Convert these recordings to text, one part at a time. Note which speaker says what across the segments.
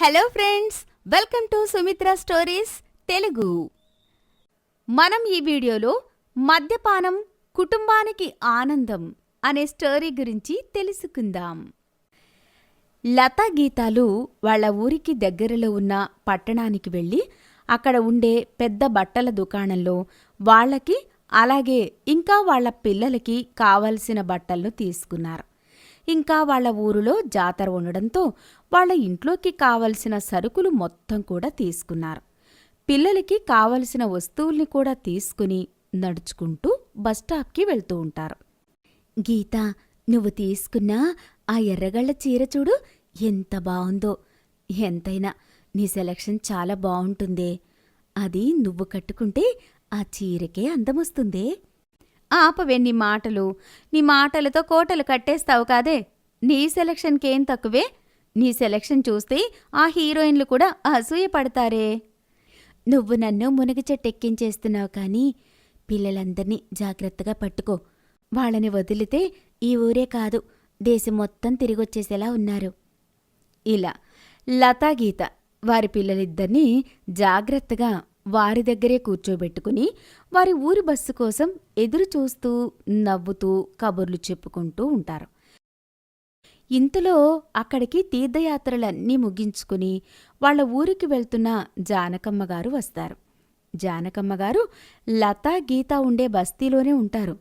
Speaker 1: Hello friends, welcome to Sumitra stories Telugu. మనం ఈ వీడియోలో మద్యపానం కుటుంబానికి ఆనందం అనే స్టోరీ గురించి తెలుసుకుందాం. లతా గీతాలు వాళ్ళ ఊరికి దగ్గరలో ఉన్న పట్టణానికి వెళ్ళి అక్కడ ఉండే పెద్ద బట్టల దుకాణంలో వాళ్ళకి అలాగే ఇంకా వాళ్ళ పిల్లలకి కావలసిన బట్టలను తీసుకున్నారు. ఇంకా వాళ్ళ ఊరిలో జాతర ఉండడంతో వాళ్ళ ఇంట్లోకి కావలసిన సరుకులు మొత్తం కూడా తీసుకున్నారు. పిల్లలకి కావలసిన వస్తువుల్ని కూడా తీసుకుని నడుచుకుంటూ బస్టాప్కి వెళ్తూ ఉంటారు. గీత, నువ్వు తీసుకున్న ఆ ఎర్రగళ్ళ చీర చూడు, ఎంత బావుందో. ఎంతైనా నీ సెలక్షన్ చాలా బావుంటుందే. అది నువ్వు కట్టుకుంటే ఆ చీరకే అందమొస్తుందే. ఆపవే నీ మాటలు. నీ మాటలతో కోటలు కట్టేస్తావు కాదే. నీ సెలక్షన్కేం తక్కువే. నీ సెలక్షన్ చూస్తే ఆ హీరోయిన్లు కూడా అసూయపడతారే. నువ్వు నన్ను మునగ చెట్టెక్కించేస్తున్నావు కానీ పిల్లలందర్నీ జాగ్రత్తగా పట్టుకో. వాళ్ళని వదిలితే ఈ ఊరే కాదు, దేశం మొత్తం తిరిగొచ్చేసేలా ఉన్నారు. ఇలా లతా గీత వారి పిల్లలిద్దరినీ జాగ్రత్తగా వారి దగ్గరే కూర్చోబెట్టుకుని వారి ఊరి బస్సు కోసం ఎదురుచూస్తూ నవ్వుతూ కబుర్లు చెప్పుకుంటూ ఉంటారు. ఇంతలో అక్కడికి తీర్థయాత్రలన్నీ ముగించుకుని వాళ్ల ఊరికి వెళ్తున్న జానకమ్మగారు వస్తారు. జానకమ్మగారు లతా గీత ఉండే బస్తీలోనే ఉంటారు.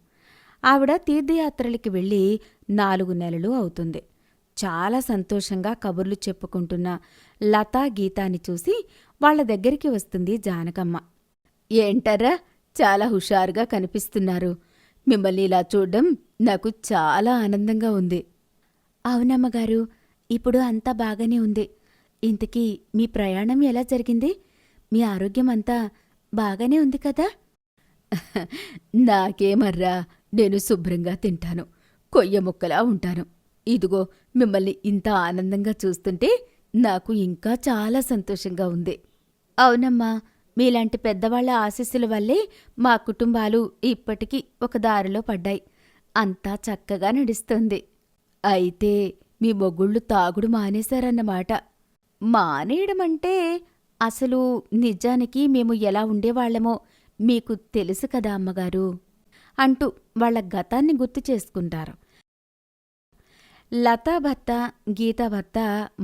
Speaker 1: ఆవిడ తీర్థయాత్రలకి వెళ్ళి 4 నెలలు అవుతుంది. చాలా సంతోషంగా కబుర్లు చెప్పుకుంటున్న లతా గీతాని చూసి వాళ్ల దగ్గరికి వస్తుంది జానకమ్మ. ఏంటర్రా, చాలా హుషారుగా కనిపిస్తున్నారు. మిమ్మల్ని ఇలా చూడ్డం నాకు చాలా ఆనందంగా ఉంది. అవునమ్మగారు, ఇప్పుడు అంతా బాగానే ఉంది. ఇంతకీ మీ ప్రయాణం ఎలా జరిగింది? మీ ఆరోగ్యం అంతా బాగానే ఉంది కదా? నాకేమర్రా, నేను శుభ్రంగా తింటాను, కొయ్య ముక్కలా ఉంటాను. ఇదిగో మిమ్మల్ని ఇంత ఆనందంగా చూస్తుంటే నాకు ఇంకా చాలా సంతోషంగా ఉంది. అవునమ్మా, మీలాంటి పెద్దవాళ్ల ఆశీస్సుల వల్లే మా కుటుంబాలు ఇప్పటికీ ఒక దారిలో పడ్డాయి. అంతా చక్కగా నడుస్తుంది. అయితే మీ మొగుళ్ళు తాగుడు మానేశారన్నమాట. మానేయడమంటే అసలు నిజానికి మేము ఎలా ఉండేవాళ్లమో మీకు తెలుసు కదా అమ్మగారు అంటూ వాళ్ల గతాన్ని గుర్తు చేసుకుంటారు. లతా భర్త, గీతా భర్త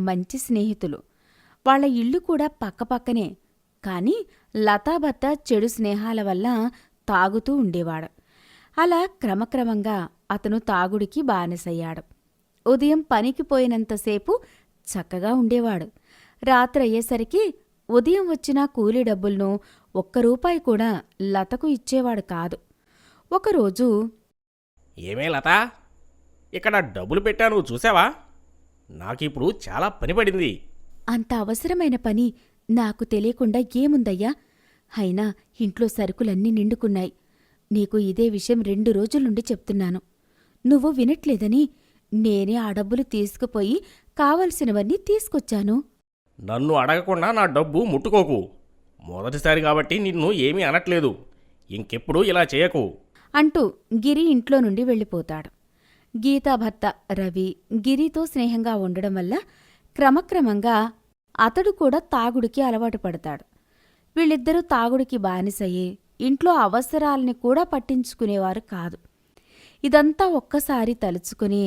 Speaker 1: మంచి స్నేహితులు. వాళ్ల ఇళ్ళు కూడా పక్కపక్కనే. కాని లతా భర్త చెడు స్నేహాల వల్ల తాగుతూ ఉండేవాడు. అలా క్రమక్రమంగా అతను తాగుడికి బానిసయ్యాడు. ఉదయం పనికి పోయినంతసేపు చక్కగా ఉండేవాడు. రాత్రయ్యేసరికి ఉదయం వచ్చిన కూలీ డబ్బులను ₹1 కూడా లతకు ఇచ్చేవాడు కాదు. ఒకరోజు,
Speaker 2: ఏమే లతా, ఇక్కడ డబ్బులు పెట్టాను చూసావా? నాకిప్పుడు చాలా పని పడింది.
Speaker 1: అంత అవసరమైన పని నాకు తెలియకుండా ఏముందయ్యా? అయినా ఇంట్లో సరుకులన్నీ నిండుకున్నాయి. నీకు ఇదే విషయం 2 రోజుల నుండి చెప్తున్నాను. నువ్వు వినట్లేదని నేనే ఆ డబ్బులు తీసుకుపోయి కావలసినవన్నీ తీసుకొచ్చాను.
Speaker 2: నన్ను అడగకుండా నా డబ్బు ముట్టుకోకు. మొదటిసారి కాబట్టి నిన్ను ఏమీ అనట్లేదు. ఇంకెప్పుడు ఇలా చేయకు
Speaker 1: అంటూ గిరి ఇంట్లో నుండి వెళ్ళిపోతాడు. గీతా భర్త రవి గిరితో స్నేహంగా ఉండడం వల్ల క్రమక్రమంగా అతడు కూడా తాగుడికి అలవాటు పడతాడు. వీళ్ళిద్దరూ తాగుడికి బానిసయ్యి ఇంట్లో అవసరాల్ని కూడా పట్టించుకునేవారు కాదు. ఇదంతా ఒక్కసారి తలుచుకుని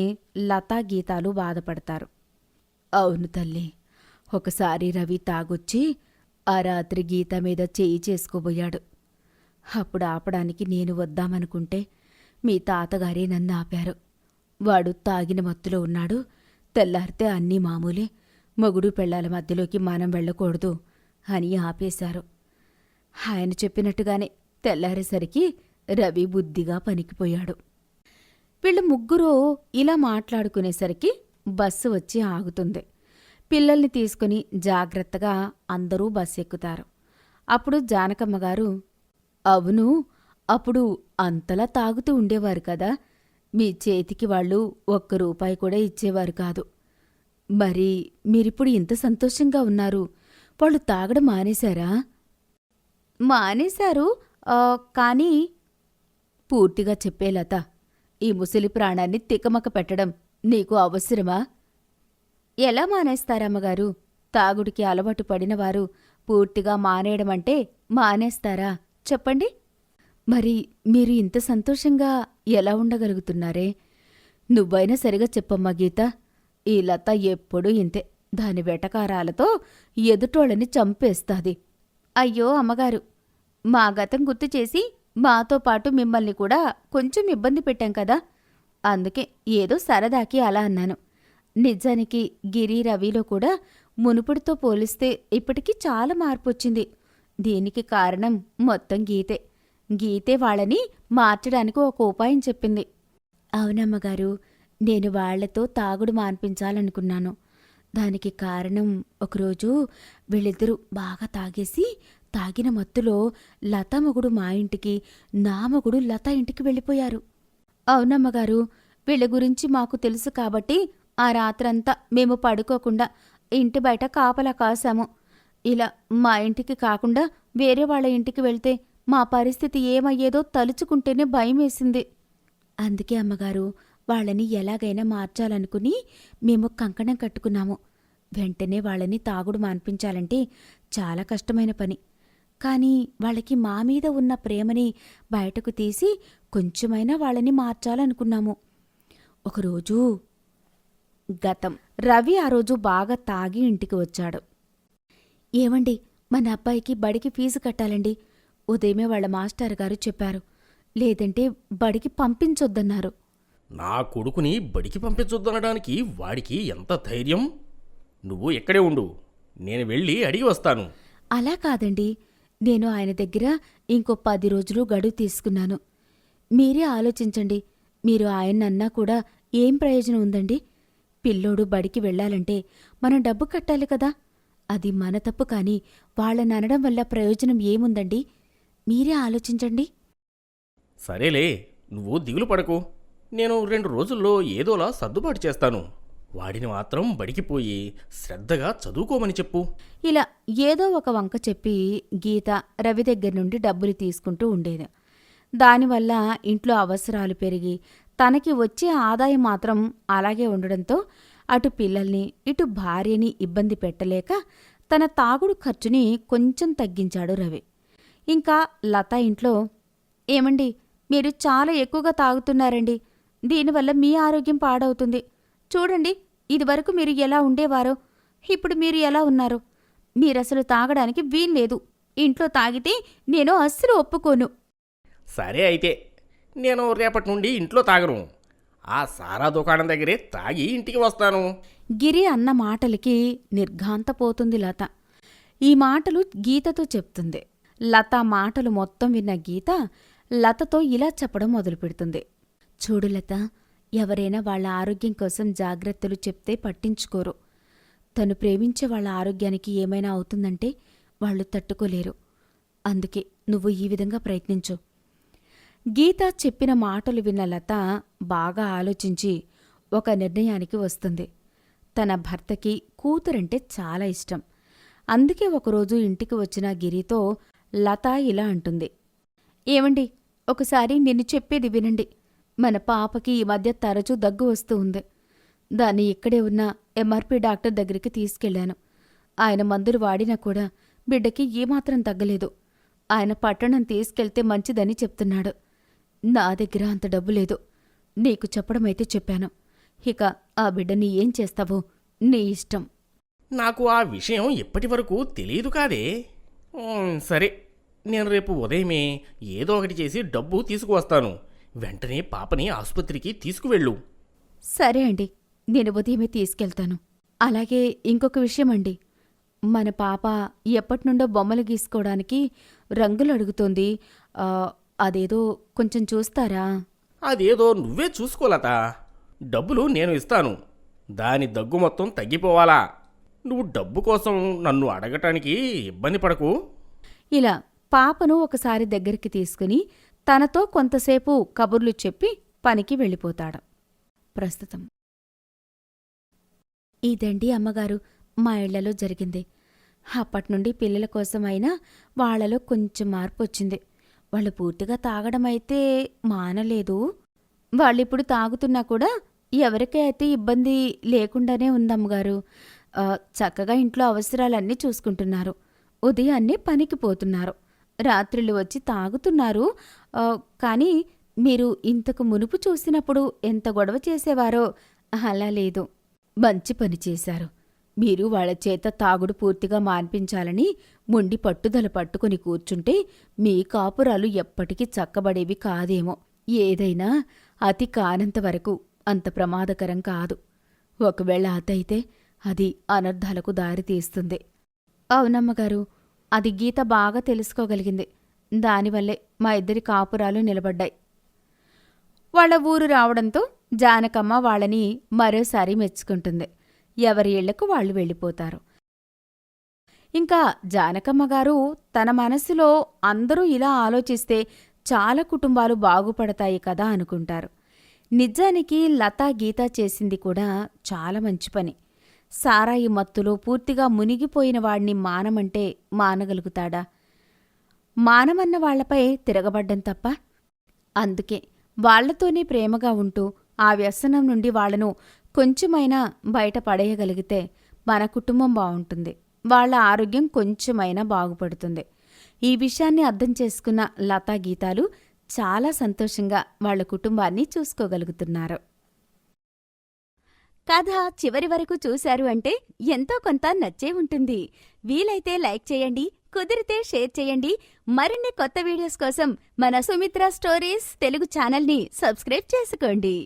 Speaker 1: లతా గీతాలు బాధపడతారు. అవును తల్లి, ఒకసారి రవి తాగొచ్చి ఆ రాత్రి గీత మీద చేయి చేసుకోబోయాడు. అప్పుడు ఆపడానికి నేను వద్దామనుకుంటే మీ తాతగారే నన్ను ఆపారు. వాడు తాగిన మత్తులో ఉన్నాడు. తెల్లారితే అన్నీ మామూలే, మొగుడు పెళ్లాల మధ్యలోకి మనం వెళ్ళకూడదు అని ఆపేశారు. ఆయన చెప్పినట్టుగానే తెల్లారేసరికి రవి బుద్ధిగా పనికిపోయాడు. వీళ్ళు ముగ్గురూ ఇలా మాట్లాడుకునేసరికి బస్సు వచ్చి ఆగుతుంది. పిల్లల్ని తీసుకుని జాగ్రత్తగా అందరూ బస్సు ఎక్కుతారు. అప్పుడు జానకమ్మగారు, అవును, అప్పుడు అంతలా తాగుతూ ఉండేవారు కదా. మీ చేతికి వాళ్ళు ₹1 కూడా ఇచ్చేవారు కాదు. మరి మీరిప్పుడు ఇంత సంతోషంగా ఉన్నారు. వాళ్ళు తాగడం మానేశారా? మానేశారు, కానీ పూర్తిగా చెప్పే లత, ఈ ముసలి ప్రాణాన్ని తికమక పెట్టడం నీకు అవసరమా? ఎలా మానేస్తారమ్మగారు? తాగుడికి అలవాటు పడినవారు పూర్తిగా మానేయడమంటే మానేస్తారా చెప్పండి? మరి మీరు ఇంత సంతోషంగా ఎలా ఉండగలుగుతున్నారే? నువ్వైనా సరిగా చెప్పమ్మా గీత. ఈ లత ఎప్పుడూ ఇంతే. దాని వెటకారాలతో ఎదుటోళ్ళని చంపేస్తాది. అయ్యో అమ్మగారు, మా గతం గుర్తు చేసి మాతో పాటు మిమ్మల్ని కూడా కొంచెం ఇబ్బంది పెట్టాం కదా, అందుకే ఏదో సరదాకి అలా అన్నాను. నిజానికి గిరి రవిలో కూడా మునుపుడితో పోలిస్తే ఇప్పటికీ చాలా మార్పొచ్చింది. దీనికి కారణం మొత్తం గీతే. గీతే వాళ్ళని మార్చడానికి ఒక ఉపాయం చెప్పింది. అవునమ్మగారు, నేను వాళ్లతో తాగుడు మాన్పించాలనుకున్నాను. దానికి కారణం ఒకరోజు వీళ్ళిద్దరూ బాగా తాగేసి తాగిన మత్తులో లత మొగుడు మా ఇంటికి, నా మొగుడు లత ఇంటికి వెళ్ళిపోయారు. అవునమ్మగారు, వీళ్ళ గురించి మాకు తెలుసు కాబట్టి ఆ రాత్రంతా మేము పడుకోకుండా ఇంటి బయట కాపలా కాశాము. ఇలా మా ఇంటికి కాకుండా వేరే వాళ్ళ ఇంటికి వెళ్తే మా పరిస్థితి ఏమయ్యేదో తలుచుకుంటేనే భయమేసింది. అందుకే అమ్మగారు, వాళ్ళని ఎలాగైనా మార్చాలనుకుని మేము కంకణం కట్టుకున్నాము. వెంటనే వాళ్ళని తాగుడు మాన్పించాలంటే చాలా కష్టమైన పని. కానీ వాళ్ళకి మా మీద ఉన్న ప్రేమని బయటకు తీసి కొంచెమైనా వాళ్ళని మార్చాలనుకున్నాము. ఒకరోజు గతం. రవి ఆ రోజు బాగా తాగి ఇంటికి వచ్చాడు. ఏమండి, మన అబ్బాయికి బడికి ఫీజు కట్టాలండి. ఉదయమే వాళ్ళ మాస్టర్ గారు చెప్పారు. లేదంటే బడికి పంపించొద్దన్నారు.
Speaker 2: నా కొడుకుని బడికి పంపించొద్దనడానికి వాడికి ఎంత ధైర్యం! నువ్వు ఇక్కడే ఉండు, నేను వెళ్ళి అడిగి వస్తాను.
Speaker 1: అలా కాదండి, నేను ఆయన దగ్గర ఇంకో 10 రోజులు గడువు తీసుకున్నాను. మీరే ఆలోచించండి. మీరు ఆయన్నన్నా కూడా ఏం ప్రయోజనం ఉందండి? పిల్లోడు బడికి వెళ్ళాలంటే మనం డబ్బు కట్టాలి కదా. అది మన తప్పు. కాని వాళ్ళననడం వల్ల ప్రయోజనం ఏముందండి? మీరే ఆలోచించండి.
Speaker 2: సరేలే, నువ్వు దిగులు పడకు. నేను 2 రోజుల్లో ఏదోలా సర్దుబాటు చేస్తాను. వాడిని మాత్రం బడికి పోయి శ్రద్ధగా చదువుకోమని చెప్పు.
Speaker 1: ఇలా ఏదో ఒక వంక చెప్పి గీత రవి దగ్గర నుండి డబ్బులు తీసుకుంటూ ఉండేది. దానివల్ల ఇంట్లో అవసరాలు పెరిగి తనకి వచ్చే ఆదాయం మాత్రం అలాగే ఉండడంతో అటు పిల్లల్ని ఇటు భార్యని ఇబ్బంది పెట్టలేక తన తాగుడు ఖర్చుని కొంచెం తగ్గించాడు రవి. ఇంకా లత ఇంట్లో, ఏమండి, మీరు చాలా ఎక్కువగా తాగుతున్నారండి. దీనివల్ల మీ ఆరోగ్యం పాడవుతుంది. చూడండి, ఇదివరకు మీరు ఎలా ఉండేవారో, ఇప్పుడు మీరు ఎలా ఉన్నారో. మీరసలు తాగడానికి వీల్లేదు. ఇంట్లో తాగితే నేను అస్సలు ఒప్పుకోను.
Speaker 2: సరే అయితే, నేను రేపటి నుండి ఇంట్లో తాగను. ఆ సారా దుకాణం దగ్గరే తాగి ఇంటికి వస్తాను.
Speaker 1: గిరి అన్న మాటలకి నిర్ఘాంతపోతుంది లత. ఈ మాటలు గీతతో చెప్తుంది. లత మాటలు మొత్తం విన్న గీత లతతో ఇలా చెప్పడం మొదలుపెడుతుంది. చూడు లత, ఎవరైనా వాళ్ళ ఆరోగ్యం కోసం జాగ్రత్తలు చెప్తే పట్టించుకోరు. తను ప్రేమించే వాళ్ళ ఆరోగ్యానికి ఏమైనా అవుతుందంటే వాళ్ళు తట్టుకోలేరు. అందుకే నువ్వు ఈ విధంగా ప్రయత్నించు. గీత చెప్పిన మాటలు విన్న లత బాగా ఆలోచించి ఒక నిర్ణయానికి వస్తుంది. తన భర్తకి కూతురంటే చాలా ఇష్టం. అందుకే ఒకరోజు ఇంటికి వచ్చిన గిరితో లత ఇలా అంటుంది. ఏమండి, ఒకసారి నిన్ను చెప్పేది వినండి. మన పాపకి ఈ మధ్య తరచూ దగ్గు వస్తూ ఉంది. దాన్ని ఇక్కడే ఉన్న ఎంఆర్పి డాక్టర్ దగ్గరికి తీసుకెళ్లాను. ఆయన మందులు వాడినా కూడా బిడ్డకి ఏమాత్రం తగ్గలేదు. ఆయన పట్టణం తీసుకెళ్తే మంచిదని చెప్తున్నాడు. నా దగ్గర అంత డబ్బు లేదు. నీకు చెప్పడమైతే చెప్పాను. ఇక ఆ బిడ్డని ఏం చేస్తావో నీ ఇష్టం.
Speaker 2: నాకు ఆ విషయం ఇప్పటివరకు తెలియదు కాదే. సరే, నేను రేపు ఉదయమే ఏదో ఒకటి చేసి డబ్బు తీసుకువస్తాను. వెంటనే పాపని ఆసుపత్రికి తీసుకువెళ్ళు.
Speaker 1: సరే అండి, నేను ఉదయమే తీసుకెళ్తాను. అలాగే ఇంకొక విషయం అండి, మన పాప ఎప్పటినుండో బొమ్మలు గీసుకోవడానికి రంగులు అడుగుతోంది. అదేదో కొంచెం చూస్తారా?
Speaker 2: అదేదో నువ్వే చూసుకోలతా. డబ్బులు నేను ఇస్తాను. దాని దగ్గు మొత్తం తగ్గిపోవాలా? నువ్వు డబ్బు కోసం నన్ను అడగటానికి ఇబ్బంది పడకు.
Speaker 1: ఇలా పాపను ఒకసారి దగ్గరికి తీసుకుని తనతో కొంతసేపు కబుర్లు చెప్పి పనికి వెళ్ళిపోతాడు. ప్రస్తుతం ఇదండి అమ్మగారు మా ఇళ్లలో జరిగింది. అప్పట్నుండి పిల్లల కోసమైనా వాళ్లలో కొంచెం మార్పు వచ్చింది. వాళ్ళు పూర్తిగా తాగడమైతే మానలేదు. వాళ్ళిప్పుడు తాగుతున్నా కూడా ఎవరికైతే ఇబ్బంది లేకుండానే ఉందమ్మగారు. చక్కగా ఇంట్లో అవసరాలన్నీ చూసుకుంటున్నారు. ఉదయాన్నే పనికి పోతున్నారు. రాత్రులు వచ్చి తాగుతున్నారు. కానీ మీరు ఇంతకు మునుపు చూసినప్పుడు ఎంత గొడవ చేసేవారో అలా లేదు. మంచి పని చేశారు. మీరు వాళ్ళ చేత తాగుడు పూర్తిగా మాన్పించాలని మొండి పట్టుదల పట్టుకుని కూర్చుంటే మీ కాపురాలు ఎప్పటికీ చక్కబడేవి కాదేమో. ఏదైనా అతి కానంత వరకు అంత ప్రమాదకరం కాదు. ఒకవేళ అతయితే అది అనర్థాలకు దారితీస్తుంది. అవునమ్మగారు, అది గీత బాగా తెలుసుకోగలిగింది. దానివల్లే మా ఇద్దరి కాపురాలు నిలబడ్డాయి. వాళ్ళ ఊరు రావడంతో జానకమ్మ వాళ్ళని మరోసారి మెచ్చుకుంటుంది. ఎవరి ఇళ్లకు వాళ్ళు వెళ్ళిపోతారు. ఇంకా జానకమ్మగారు తన మనసులో అందరూ ఇలా ఆలోచిస్తే చాలా కుటుంబాలు బాగుపడతాయి కదా అనుకుంటారు. నిజానికి లతా గీత చేసింది కూడా చాలా మంచి పని. సారాయి మత్తులో పూర్తిగా మునిగిపోయిన వాడిని మానమంటే మానగలుగుతాడా? మానమన్న వాళ్లపై తిరగబడ్డం తప్ప. అందుకే వాళ్లతోనే ప్రేమగా ఉంటూ ఆ వ్యసనం నుండి వాళ్లను కొంచెమైనా బయట పడేయగలిగితే మన కుటుంబం బావుంటుంది. వాళ్ల ఆరోగ్యం కొంచెమైనా బాగుపడుతుంది. ఈ విషయాన్ని అర్థం చేసుకున్న లతా గీతాలు చాలా సంతోషంగా వాళ్ల కుటుంబాన్ని చూసుకోగలుగుతున్నారు. కథ చివరి వరకు చూశారు అంటే ఎంతో కొంత నచ్చే ఉంటుంది. వీలైతే లైక్ చేయండి, కుదిరితే షేర్ చేయండి. మరిన్ని కొత్త వీడియోస్ కోసం మన సుమిత్ర స్టోరీస్ తెలుగు ఛానల్ని సబ్స్క్రైబ్ చేసుకోండి.